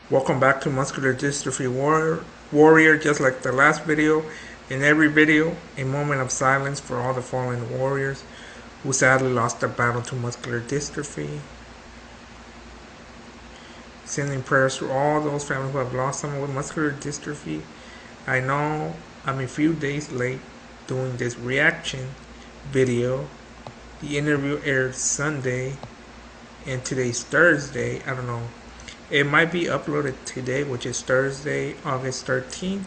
Welcome back to Muscular Dystrophy Warrior. Just like the last video, in every video, a moment of silence for all the fallen warriors who sadly lost their battle to muscular dystrophy. Sending prayers to all those families who have lost someone with muscular dystrophy. I know I'm a few days late doing this reaction video. The interview aired Sunday, and today's Thursday. I don't know. It might be uploaded today, which is Thursday, August 13th,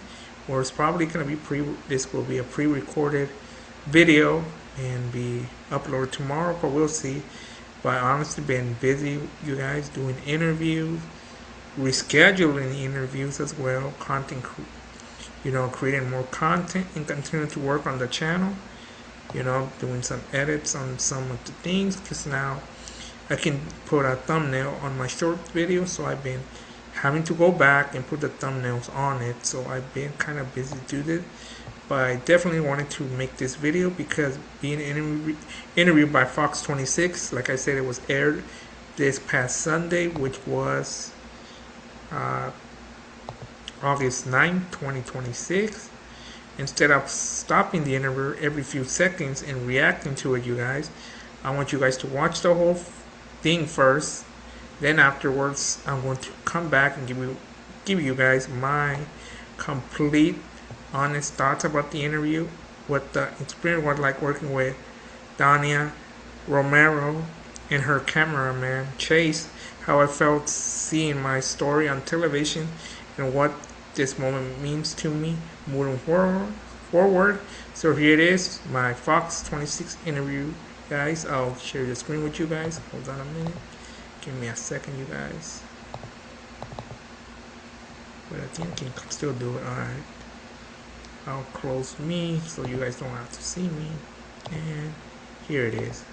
or it's probably going to be this will be a pre-recorded video and be uploaded tomorrow, but we'll see. But I honestly been busy, you guys, doing interviews, rescheduling interviews as well, creating more content and continuing to work on the channel, doing some edits on some of the things, because now I can put a thumbnail on my short video, so I've been having to go back and put the thumbnails on it, so I've been kind of busy to do this, but I definitely wanted to make this video because being interviewed by FOX26, like I said, it was aired this past Sunday, which was August 9th, 2026. Instead of stopping the interview every few seconds and reacting to it, you guys, I want you guys to watch the whole thing first. Then afterwards, I'm going to come back and give you guys my complete, honest thoughts about the interview, what the experience was like working with Dania Romero and her cameraman Chase, how I felt seeing my story on television, and what this moment means to me moving forward. So here it is, my FOX26 interview. Guys, I'll share the screen with you guys. Hold on a minute. Give me a second, you guys. But I think I can still do it. Alright. I'll close me so you guys don't have to see me. And here it is.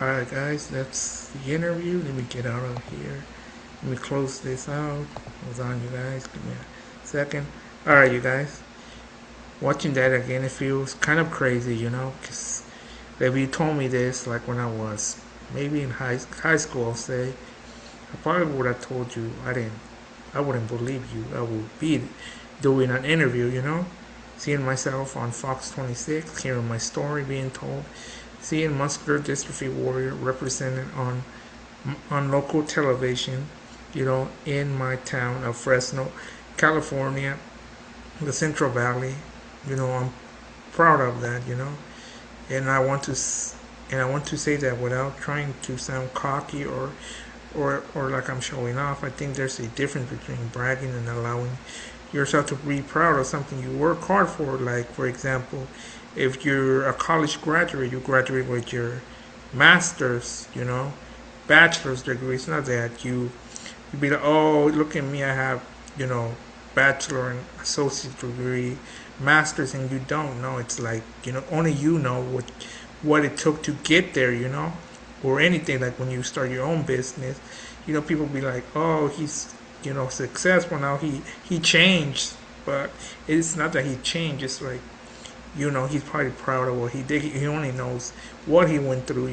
Alright guys, that's the interview. Let me get out of here. Let me close this out. Hold on you guys, give me a second. Alright you guys, watching that again it feels kind of crazy, because if you told me this like when I was maybe in high school, I'll say, I probably would have told you I wouldn't believe you. I would be doing an interview, seeing myself on FOX26, hearing my story being told, seeing Muscular Dystrophy Warrior represented on local television, in my town of Fresno, California, the Central Valley. I'm proud of that, and I want to say that without trying to sound cocky or like I'm showing off. I think there's a difference between bragging and allowing yourself to be proud of something you work hard for. Like, for example, if you're a college graduate, you graduate with your master's, bachelor's degree. It's not that you be like, oh, look at me, I have, bachelor and associate degree, master's, and you don't know. It's like, only you know what it took to get there, or anything. Like when you start your own business, people be like, oh, he's successful now, he changed. But it's not that he changed, it's like, he's probably proud of what he did. He only knows what he went through,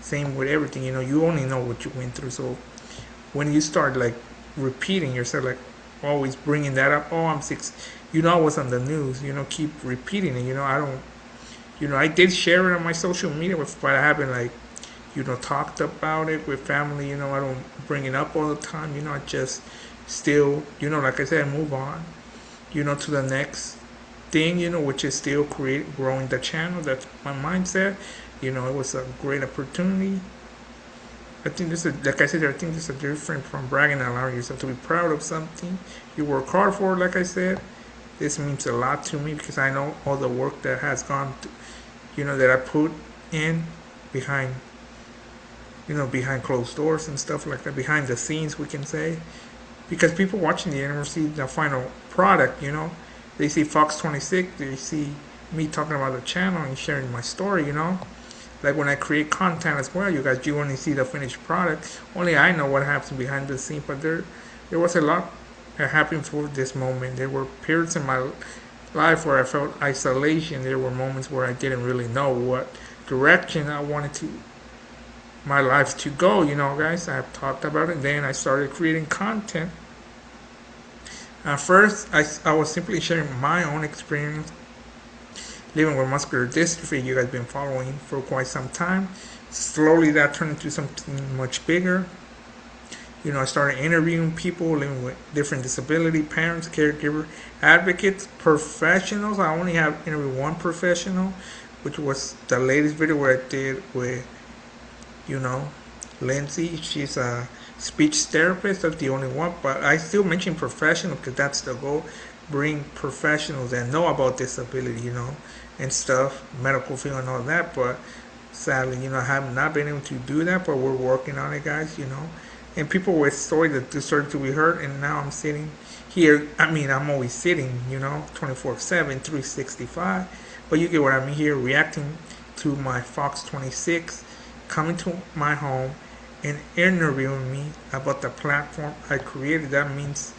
same with everything, you only know what you went through. So when you start like repeating yourself, like always bringing that up, oh, I'm six, I was on the news, keep repeating it. I don't, I did share it on my social media, but I haven't like talked about it with family. I don't bring it up all the time. I just still, like I said, move on, to the next thing, which is still growing the channel. That's my mindset. It was a great opportunity. I think this is, like I said, I think this is different from bragging and allowing yourself to be proud of something you work hard for. Like I said, this means a lot to me because I know all the work that has gone, that I put in behind closed doors and stuff like that, behind the scenes, we can say. Because people watching the interview see the final product, They see FOX26, they see me talking about the channel and sharing my story, Like when I create content as well, you guys, you only see the finished product. Only I know what happens behind the scenes, but there was a lot that happened for this moment. There were periods in my life where I felt isolation. There were moments where I didn't really know what direction I wanted my life to go, guys. I've talked about it. Then I started creating content. At first, I was simply sharing my own experience living with muscular dystrophy. You guys have been following for quite some time. Slowly, that turned into something much bigger. I started interviewing people living with different disability, parents, caregiver, advocates, professionals. I only have interviewed one professional, which was the latest video where I did with Lindsay. She's a speech therapist. That's the only one, but I still mention professional because that's the goal. Bring professionals that know about disability, and stuff, medical field and all that. But sadly, I have not been able to do that, but we're working on it, guys, And people with stories that deserve to be heard, and now I'm sitting here. I mean, I'm always sitting, 24/7, 365. But you get what I mean here, reacting to my FOX26 coming to my home and interviewing me about the platform I created. That means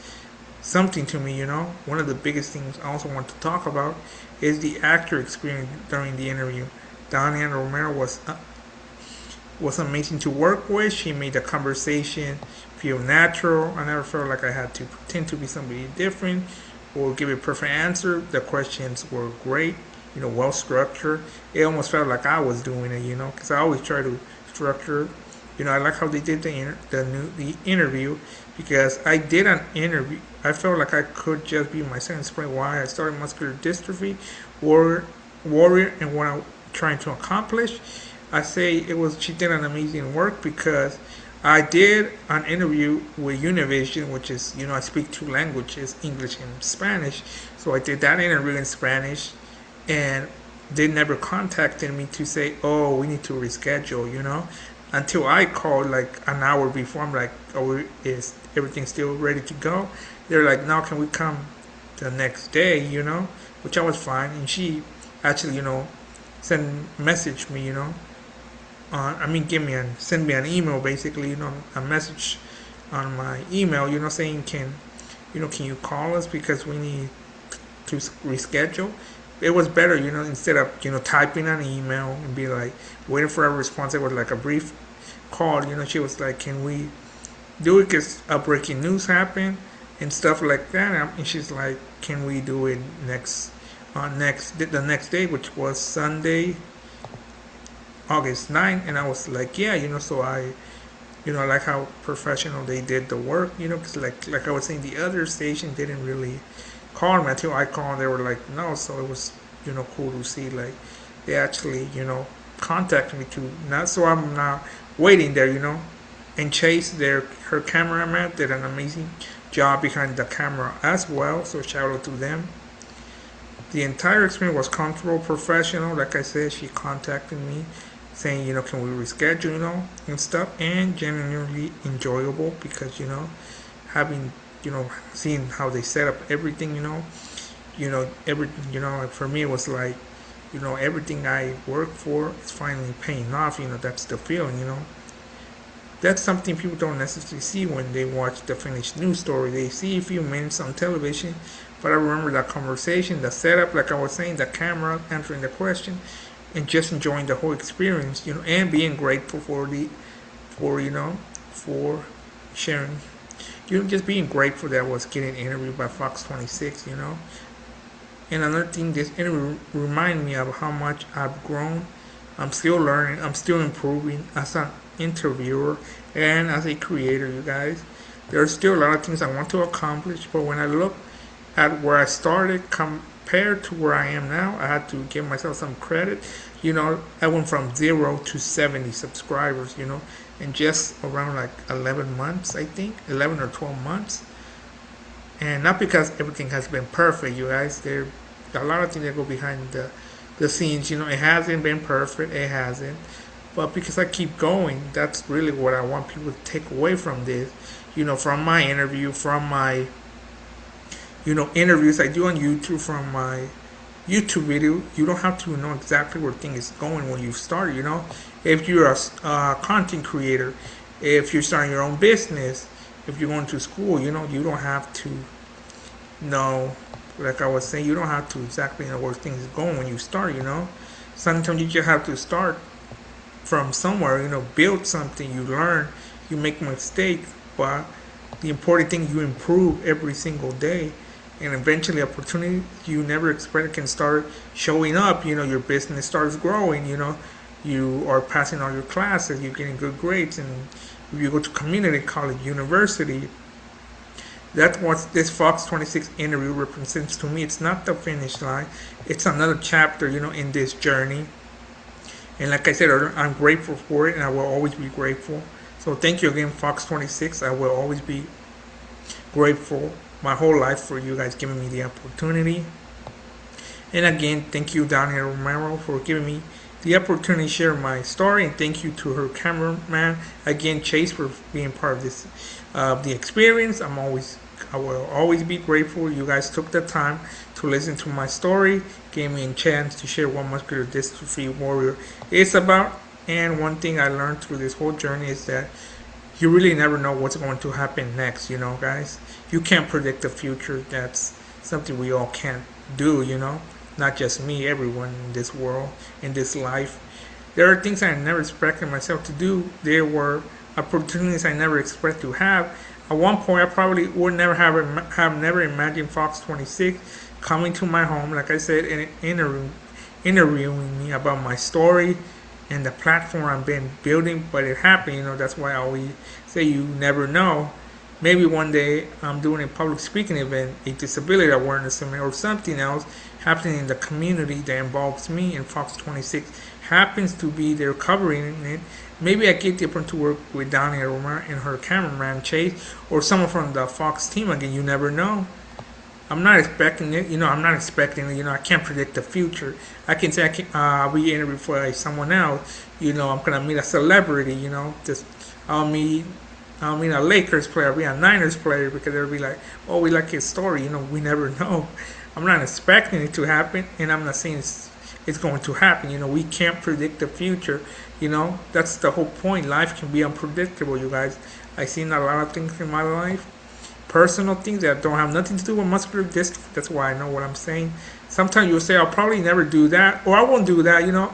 something to me, One of the biggest things I also want to talk about is the actor experience during the interview. Dania Romero was amazing to work with. She made the conversation feel natural. I never felt like I had to pretend to be somebody different or give a perfect answer. The questions were great, well structured. It almost felt like I was doing it, because I always try to structure. I like how they did the interview, because I did an interview. I felt like I could just be myself and explain why I started Muscular Dystrophy Warrior and what I'm trying to accomplish. I say she did an amazing work because I did an interview with Univision, which is, I speak two languages, English and Spanish. So I did that interview in Spanish, and they never contacted me to say, oh, we need to reschedule, until I called like an hour before. I'm like, oh, is everything still ready to go? They're like, no, can we come the next day, which I was fine. And she actually, messaged me, send me an email, basically, a message on my email, saying, can you call us because we need to reschedule. It was better, instead of, typing an email and be like, waiting for a response. It was like a brief call, she was like, can we do it because a breaking news happened and stuff like that. And she's like, can we do it the next day, which was Sunday, August 9th. And I was like, yeah, so I like how professional they did the work, because like I was saying, the other station didn't really call me until I called. They were like, no. So it was, cool to see, like, they actually, contacted me to not. So I'm now waiting there, and Chase, her cameraman, did an amazing job behind the camera as well. So shout out to them. The entire experience was comfortable, professional. Like I said, she contacted me saying, can we reschedule, and stuff, and genuinely enjoyable because, having, seeing how they set up everything, like for me it was like, everything I worked for is finally paying off, that's the feeling, That's something people don't necessarily see when they watch the finished news story. They see a few minutes on television, but I remember that conversation, the setup, like I was saying, the camera answering the question, and just enjoying the whole experience, and being grateful for sharing, just being grateful that I was getting interviewed by FOX26, And another thing, this interview reminded me of how much I've grown. I'm still learning, I'm still improving as an interviewer and as a creator, you guys. There are still a lot of things I want to accomplish, but when I look at where I started compared to where I am now, I had to give myself some credit. I went from 0 to 70 subscribers, in just around like 11 months, I think, 11 or 12 months. And not because everything has been perfect, you guys. There are a lot of things that go behind the scenes. It hasn't been perfect, it hasn't. But because I keep going, that's really what I want people to take away from this. From my interview, from my, interviews I do on YouTube, from my YouTube video, you don't have to know exactly where things is going when you start, If you're a content creator, if you're starting your own business, if you're going to school, you don't have to know, like I was saying, you don't have to exactly know where things are going when you start, Sometimes you just have to start from somewhere, build something, you learn, you make mistakes, but the important thing, you improve every single day. And eventually opportunity you never expected can start showing up. Your business starts growing. You are passing all your classes, you're getting good grades, and if you go to community college, university, that's what this FOX26 interview represents to me. It's not the finish line, it's another chapter, in this journey. And like I said, I'm grateful for it, and I will always be grateful. So thank you again, FOX26. I will always be grateful my whole life for you guys giving me the opportunity. And again, thank you, Dania Romero, for giving me the opportunity to share my story. And thank you to her cameraman, again, Chase, for being part of this, the experience. I will always be grateful. You guys took the time to listen to my story, gave me a chance to share what Muscular Dystrophy Warrior is about. And one thing I learned through this whole journey is that you really never know what's going to happen next, guys. You can't predict the future. That's something we all can't do, Not just me, everyone in this world, in this life. There are things I never expected myself to do. There were opportunities I never expected to have. At one point, I probably would never have never imagined FOX26 coming to my home, like I said, and interviewing me about my story and the platform I've been building. But it happened, that's why I always say you never know. Maybe one day I'm doing a public speaking event, a disability awareness event, or something else happening in the community that involves me, and FOX26 happens to be there covering it. Maybe I get the opportunity to work with Dania Romero and her cameraman Chase, or someone from the Fox team again. You never know. I'm not expecting it. I'm not expecting it. I can't predict the future. I can say I'll be interviewed for someone else. I'm gonna meet a celebrity. I'll meet a Lakers player, I'll be a Niners player, because they'll be like, oh, we like his story. We never know. I'm not expecting it to happen, and I'm not saying it's going to happen. We can't predict the future. You know, that's the whole point. Life can be unpredictable, you guys. I've seen a lot of things in my life, personal things that don't have nothing to do with muscular dystrophy. That's why I know what I'm saying. Sometimes you'll say, I'll probably never do that, or I won't do that, you know.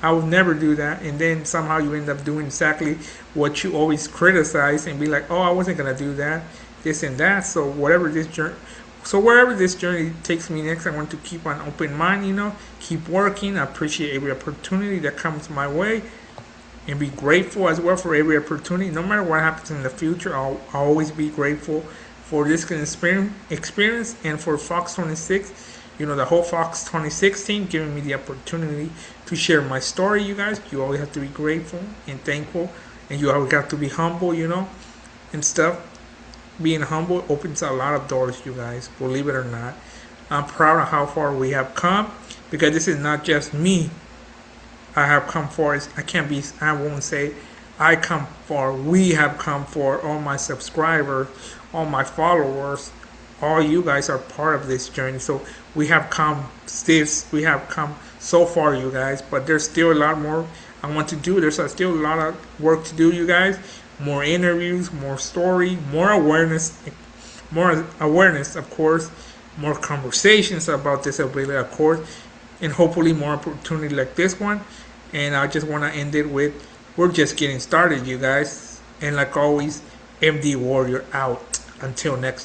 I will never do that. And then somehow you end up doing exactly what you always criticize and be like, oh, I wasn't going to do that, this and that. So whatever this journey, so wherever this journey takes me next, I want to keep an open mind, you know, keep working. I appreciate every opportunity that comes my way and be grateful as well for every opportunity. No matter what happens in the future, I'll always be grateful for this experience and for FOX26, you know, the whole FOX26 team giving me the opportunity to share my story, you guys. You always have to be grateful and thankful, and you always have to be humble, you know, and stuff. Being humble opens a lot of doors, you guys, believe it or not. I'm proud of how far we have come, because this is not just me. I have come far. I won't say I come far. We have come for all my subscribers, all my followers, all you guys are part of this journey. So we have come so far, you guys, but there's still a lot more I want to do. There's still a lot of work to do, you guys. More interviews, more story, more awareness, of course, more conversations about disability, of course, and hopefully more opportunity like this one. And I just want to end it with, we're just getting started, you guys. And like always, MD Warrior out. Until next time.